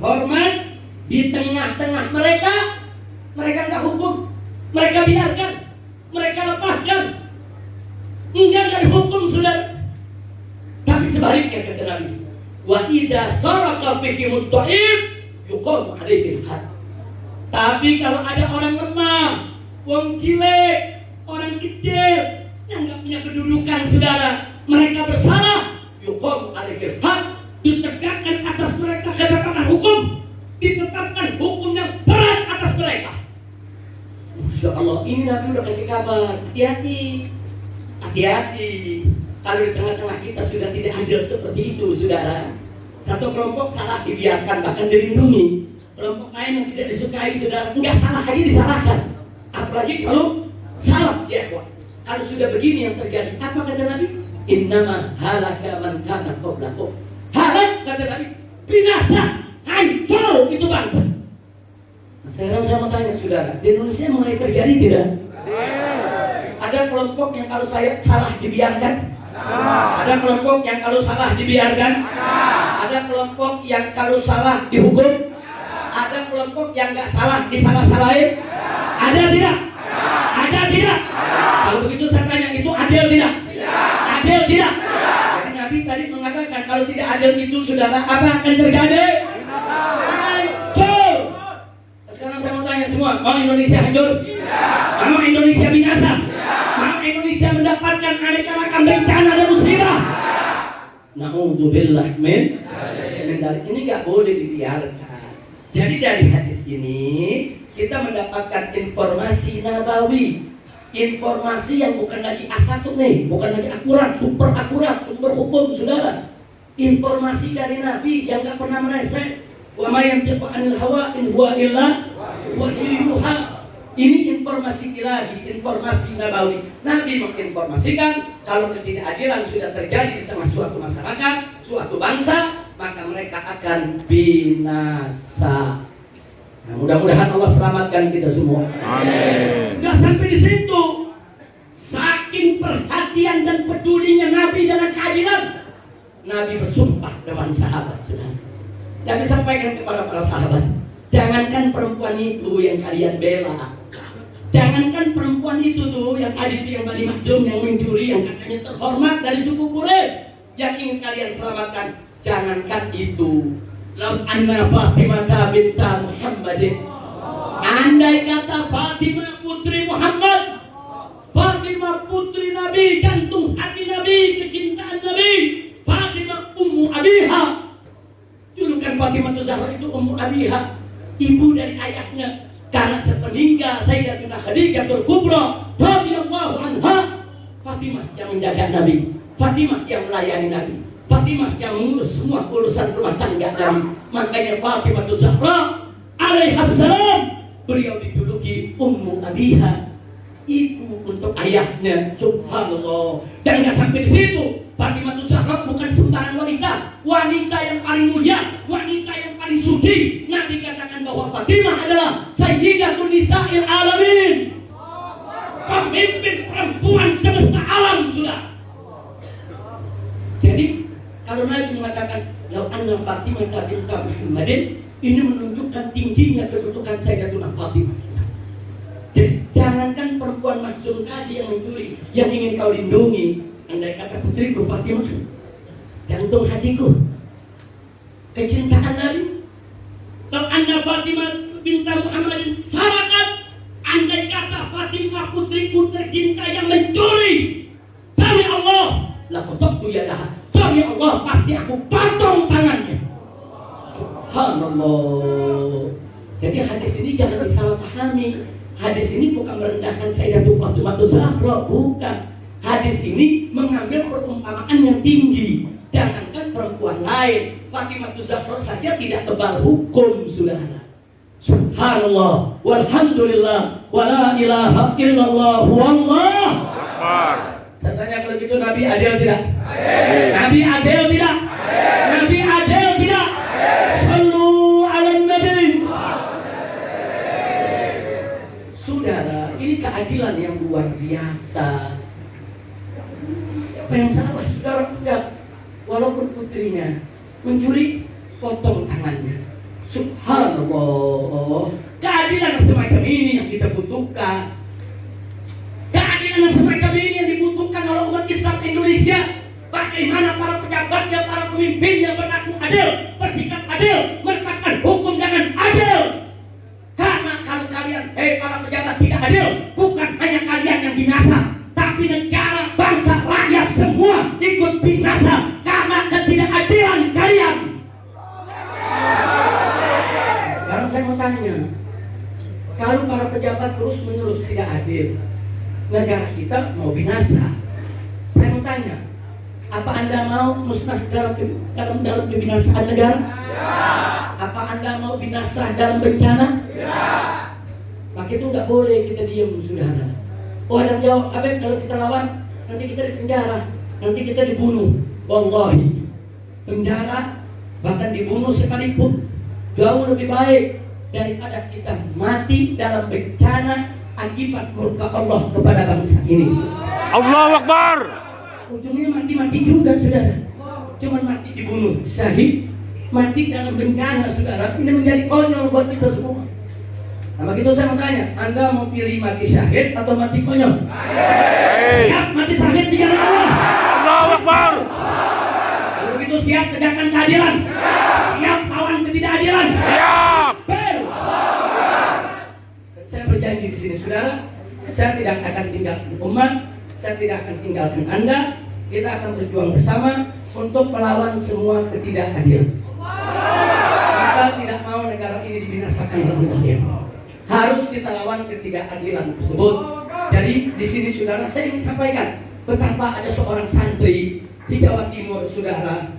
terhormat di tengah-tengah mereka nggak hukum, mereka biarkan, mereka lepaskan, enggak dihukum saudara. Tapi sebaliknya kata Nabi, wa idza saraka fihim dhaif yuqam alaihi had. Tapi kalau ada orang lemah, wong cilik, orang kecil yang nggak punya kedudukan saudara, mereka bersalah, yuqam alaihi had, ditegakkan atas mereka kedatangan hukum, ditetapkan hukum yang berat atas mereka. Masya Allah, ini Nabi udah kasih kabar, hati-hati, hati-hati. Kalau di tengah-tengah kita sudah tidak adil seperti itu, saudara. Satu kelompok salah dibiarkan, bahkan dilindungi. Kelompok lain yang tidak disukai, saudara, enggak salah aja disalahkan. Apalagi kalau salah, ya ikhwan. Kalau sudah begini yang terjadi, apa kata Nabi? Innama halaka man kana qablakum. Halak kata Nabi, binasa, hancur itu bangsa. Sekarang saya mau tanya saudara, di Indonesia mulai terjadi tidak? Ada kelompok yang kalau saya salah dibiarkan? Ada kelompok yang kalau salah dibiarkan? Ada kelompok yang kalau salah dihukum? Ada kelompok yang nggak salah disalah-salahin? Ada tidak? Ada tidak? Kalau begitu saya tanya, itu adil tidak? Adil tidak? Jadi Nabi tadi mengatakan kalau tidak adil itu saudara, apa akan terjadi? Hancur. Sekarang saya mau tanya semua, mau Indonesia hancur? Mau Indonesia binasa? Mau Indonesia mendapatkan aneka ragam bencana dan musibah? Na'udzubillah min dzalik. Ini nggak boleh dibiarkan. Jadi dari hadis ini kita mendapatkan informasi nabawi, informasi yang bukan lagi A1 nih, bukan lagi akurat, super akurat, sumber hukum saudara. Informasi dari Nabi yang nggak pernah meleset. Wa ma yantiqu 'anil hawa in huwa illa wahyuha. Ini informasi ilahi, informasi nabawi. Nabi menginformasikan kalau ketidakadilan sudah terjadi di tengah suatu masyarakat, suatu bangsa, maka mereka akan binasa. Nah, mudah-mudahan Allah selamatkan kita semua. Amin. Gak sampai di situ. Saking perhatian dan pedulinya Nabi dalam keadilan, Nabi bersumpah depan sahabat sudah. Nabi sampaikan kepada para sahabat, jangankan perempuan itu yang kalian bela, jangankan perempuan itu tuh yang tadi itu yang Bani Makhzum yang mencuri, yang katanya terhormat dari suku Quraisy, yang ingin kalian selamatkan, jangankan itu. Lam anna Fatimah binta Muhammadin, andai kata Fatimah putri Muhammad, Fatimah putri Nabi, jantung hati Nabi, kecintaan Nabi, Fatimah ummu abiha. Julukan Fatimah Zahra itu ummu abiha, ibu dari ayahnya. Karena sepeninggal Sayyidatuna Khadijatul Kubra radhiyallahu anha, Fatimah yang menjaga Nabi, Fatimah yang melayani Nabi, Fatimah yang mengurus semua urusan rumah tangga Nabi. Makanya Fatimah Zahra alaihassalam, beliau dijuluki ummu abiha, ibu untuk ayahnya. Subhanallah. Dan nggak sampai di situ, Fatimah Zahra bukan sembarang wanita, wanita yang paling mulia, wanita yang paling suci. Nabi katakan bahwa Fatimah adalah sayyidatun nisa'il alamin, pemimpin perempuan semesta alam sudah. Jadi kalau Nabi mengatakan lau anna Fatimah binta Muhammadin, ini menunjukkan tingginya kedudukan Sayyidatuna Fatimah. Jadi jangankan perempuan Makhzum tadi yang mencuri, yang ingin kau lindungi, andai kata putriku Fatimah, jantung hatiku, kecintaan Nabi. Lau anna Fatimah binta Muhammadin sarakat, andai kata Fatimah putriku tercinta yang mencuri, demi Allah laqatabtu yadaha, demi Allah pasti aku potong tangannya. Subhanallah. Jadi hadis ini jangan disalahpahami. Hadis ini bukan merendahkan Sayyidatul Fatimah Zahra, bukan. Hadis ini mengambil perumpamaan yang tinggi. Jangankan perempuan lain, Fatimah Zahra saja tidak kebal hukum, saudara. Subhanallah, walhamdulillah, wala ilaha illallah, wallah akbar. Saya tanya kalau gitu, Nabi adil tidak? Adil. Nabi adil tidak? Adil. Nabi adil tidak? Sallu ala nabi. Saudara, ini keadilan yang luar biasa. Siapa yang salah? Saudara, enggak. Walaupun putrinya mencuri, potong tangannya. Subhanallah. Keadilan semacam ini yang kita butuhkan. Keadilan semacam ini yang dibutuhkan oleh umat Islam Indonesia. Bagaimana para pejabatnya, para pemimpinnya berlaku adil, bersikap adil, menegakkan hukum dengan adil. Karena kalau kalian, para pejabat tidak adil, bukan hanya kalian yang binasa, tapi negara, bangsa, rakyat semua ikut binasa karena ketidakadilan kalian. Sekarang saya mau tanya, kalau para pejabat terus-menerus tidak adil, negara kita mau binasa. Saya mau tanya, apa Anda mau musnah dalam kebinasaan negara? Ya. Apa Anda mau binasa dalam bencana? Ya. Maka itu nggak boleh kita diam, saudara. Oh, ada yang jawab, Abang, kalau kita lawan nanti kita di penjara, nanti kita dibunuh. Wallahi, penjara bahkan dibunuh sekalipun jauh lebih baik daripada kita mati dalam bencana akibat murka Allah kepada bangsa ini. Allahu Akbar. Ujungnya mati-mati juga, saudara. Cuman mati dibunuh, syahid, mati dalam bencana, saudara. Ini menjadi konyol buat kita semua. Nah, begitu saya mau tanya, Anda mau pilih mati syahid atau mati konyol? Siap mati syahid di jalan Allah. Allahu Akbar. Kalau begitu siap tegakkan keadilan. Siap lawan ketidakadilan. Siap. Saya berjanji di sini, saudara, saya tidak akan tinggalkan umat, saya tidak akan tinggalkan Anda. Kita akan berjuang bersama untuk melawan semua ketidakadilan. Kita tidak mau negara ini dibinasakan oleh Allah. Harus kita lawan ketidakadilan tersebut. Jadi di sini, saudara, saya ingin sampaikan betapa ada seorang santri di Jawa Timur, saudara,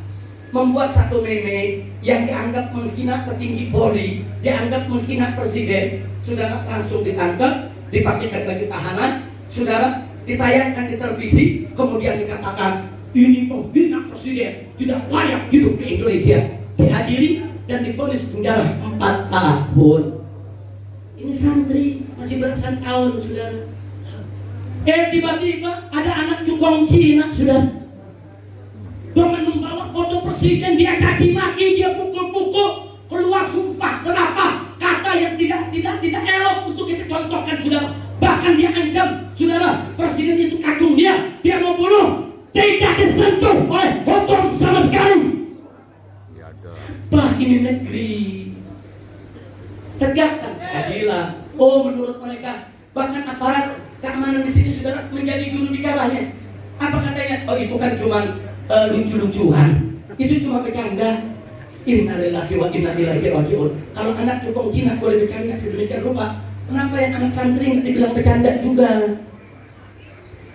membuat satu meme yang dianggap menghina petinggi Polri, dianggap menghina presiden. Saudara, langsung ditangkap, dipakaikan baju tahanan, saudara, ditayangkan di televisi, kemudian dikatakan ini penghina presiden, tidak layak hidup di Indonesia, diadili dan divonis penjara 4 tahun. Ini santri masih belasan tahun, saudara. Tiba-tiba ada anak cukong Cina, saudara, dengan membawa foto presiden, dia caci maki, dia pukul-pukul, keluar sumpah serapah, kata yang tidak elok untuk kita contohkan, saudara. Bahkan dia ancam, saudara, presiden itu kagum dia mau bunuh, tidak disentuh oleh hukum sama sekali. Bah, ini negeri, tegakkan keadilan. Oh, menurut mereka, bahkan aparat keamanan di sini, saudara, menjadi juru bicaranya. Apa katanya? Oh, itu kan cuma lucu-lucuan, itu cuma bercanda. Innalillahi wa inna ilaihi raji'un. Kalau anak cukong Cina boleh bercanda sedemikian rupa, kenapa yang anak santri nggak dibilang bercanda juga?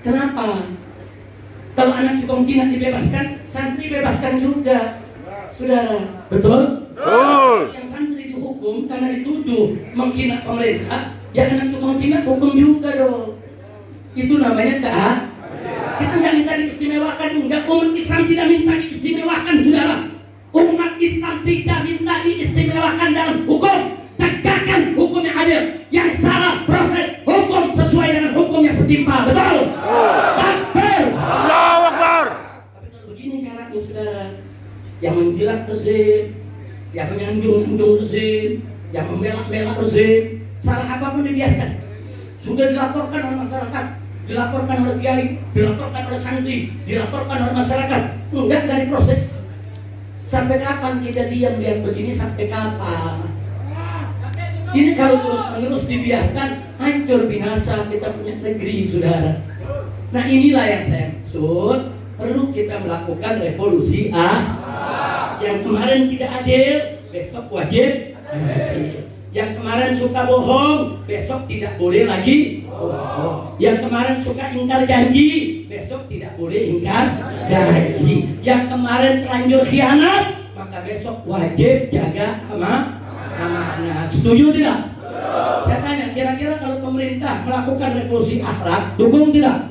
Kenapa? Kalau anak cukong Cina dibebaskan, santri bebaskan juga, saudara. Betul? Betul. Yang santri dihukum karena dituduh menghina pemerintah, yang anak cukong Cina hukum juga dong. Itu namanya keadilan. Kita nggak minta diistimewakan, enggak. Umat Islam tidak minta diistimewakan, saudara. Umat Islam tidak minta diistimewakan dalam hukum. Tegakkan hukum yang adil. Yang salah proses hukum sesuai dengan hukum yang setimpal. Betul? Takbir. Allahu Akbar. Tapi kalau begini caranya, saudara, yang menjilat rezim, yang menyanjung-anjung rezim, yang membela-bela rezim, salah apapun dibiarkan. Sudah dilaporkan oleh masyarakat, dilaporkan oleh kiai, dilaporkan oleh santri, dilaporkan oleh masyarakat. Enggak dari proses. Sampai kapan kita diam lihat begini? Sampai kapan? Ini kalau terus-menerus dibiarkan, hancur binasa kita punya negeri, saudara. Nah, inilah yang saya maksud. Perlu kita melakukan revolusi yang kemarin tidak adil, besok wajib adil. Yang kemarin suka bohong, besok tidak boleh lagi bohong. Yang kemarin suka ingkar janji, besok tidak boleh ingkar janji. Yang kemarin terlanjur khianat, maka besok wajib jaga amanah. Setuju tidak? Saya tanya, kira-kira kalau pemerintah melakukan revolusi akhlak, dukung tidak?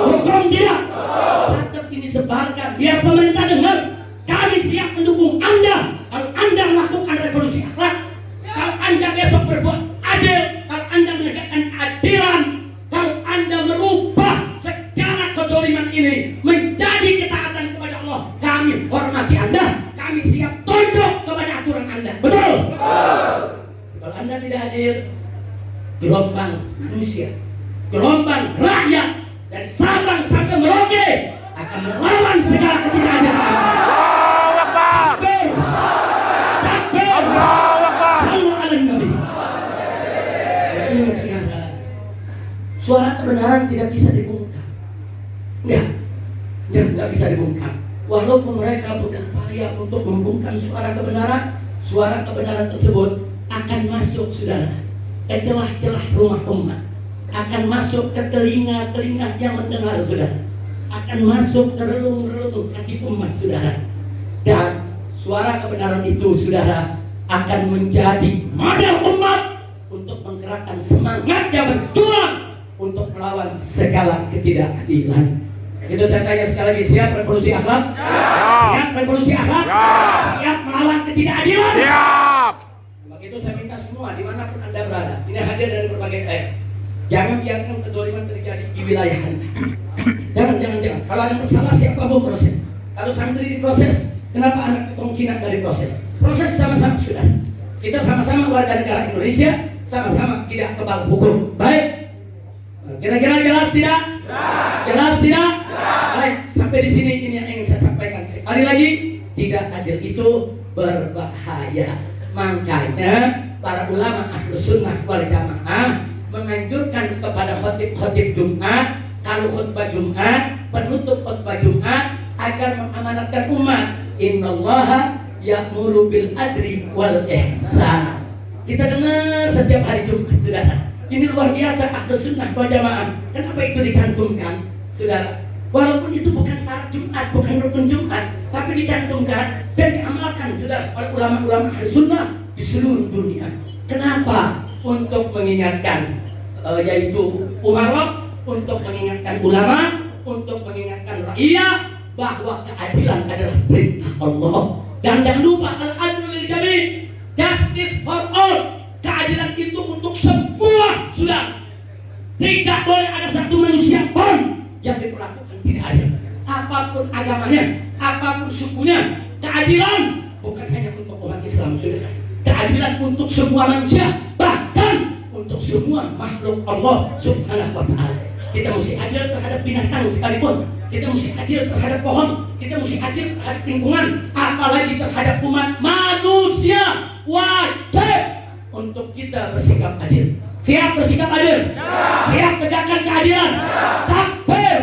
Dukung tidak? Catat ini, sebarkan biar pemerintah dengar. Kami siap mendukung Anda kalau Anda melakukan revolusi akhlak. Kalau Anda besok berbuat adil, kalau Anda menegakkan keadilan, kalau Anda merubah segala kezaliman ini menjadi ketaatan kepada Allah, kami hormati Anda, kami siap tunduk kepada aturan Anda. Betul? Kalau Anda tidak hadir, gelombang manusia, gelombang rakyat dari Sabang sampai Merauke akan melawan segala ketidakadilan. Allahu Akbar. Takbir. Allahu Akbar. Sallu ala Nabi. Ingat saudara, suara kebenaran tidak bisa dibungkam. Enggak bisa dibungkam. Walaupun mereka berupaya untuk membungkam suara kebenaran tersebut akan masuk saudara ke celah-celah rumah umat, akan masuk ke telinga-telinga yang mendengar saudara, akan masuk ke relung-relung hati umat saudara, dan suara kebenaran itu saudara akan menjadi model umat untuk menggerakkan semangatnya berjuang untuk melawan segala ketidakadilan. Itu saya tanya sekali lagi, siap revolusi akhlak? Siap revolusi akhlak? Siap melawan ketidakadilan? Siap. Begitu saya minta semua dimanapun Anda berada, ini hadir dari berbagai daerah, jangan biarkan kedoliman terjadi di wilayah Anda. Jangan. Kalau ada masalah siapa mau proses? Kalau santri diproses, kenapa anak tukang Cina dari proses? Proses sama-sama sudah. Kita sama-sama warga negara Indonesia, sama-sama tidak kebal hukum. Baik. Kira-kira jelas tidak? Jelas tidak? Baik, sampai di sini ini yang ingin saya sampaikan. Sekali lagi, tidak adil itu berbahaya. Makanya para ulama Ahlus Sunnah wal Jamaah menganjurkan kepada khotib-khotib Jumat, kalau khutbah Jumat, penutup khutbah Jumat, agar mengamanatkan umat. Innallaha ya'muru bil adli wal ihsan. Kita dengar setiap hari Jumat, saudara. Ini luar biasa Ahlus Sunnah wal Jamaah. Kenapa itu dicantumkan, saudara? Walaupun itu bukan syarat Jumat, bukan rukun Jumat, tapi dicantumkan dan diamalkan, saudara, oleh ulama-ulama Ahlus Sunnah di seluruh dunia. Kenapa? Untuk mengingatkan yaitu umarok, untuk mengingatkan ulama, untuk mengingatkan rakyat bahwa keadilan adalah perintah Allah. Dan jangan lupa al-adlu lil jami', justice for all. Keadilan itu untuk semua, sudah. Tidak boleh ada satu manusia pun yang diperlakukan tidak adil. Apapun agamanya, apapun sukunya, keadilan bukan hanya untuk umat Islam, sudah. Keadilan untuk semua manusia, bahkan untuk semua makhluk Allah Subhanahu wa ta'ala. Kita mesti adil terhadap binatang sekalipun, kita mesti adil terhadap pohon, kita mesti adil terhadap lingkungan, apalagi terhadap umat manusia. Wajib untuk kita bersikap adil. Siap bersikap adil? Siap tegakkan keadilan? Takbir!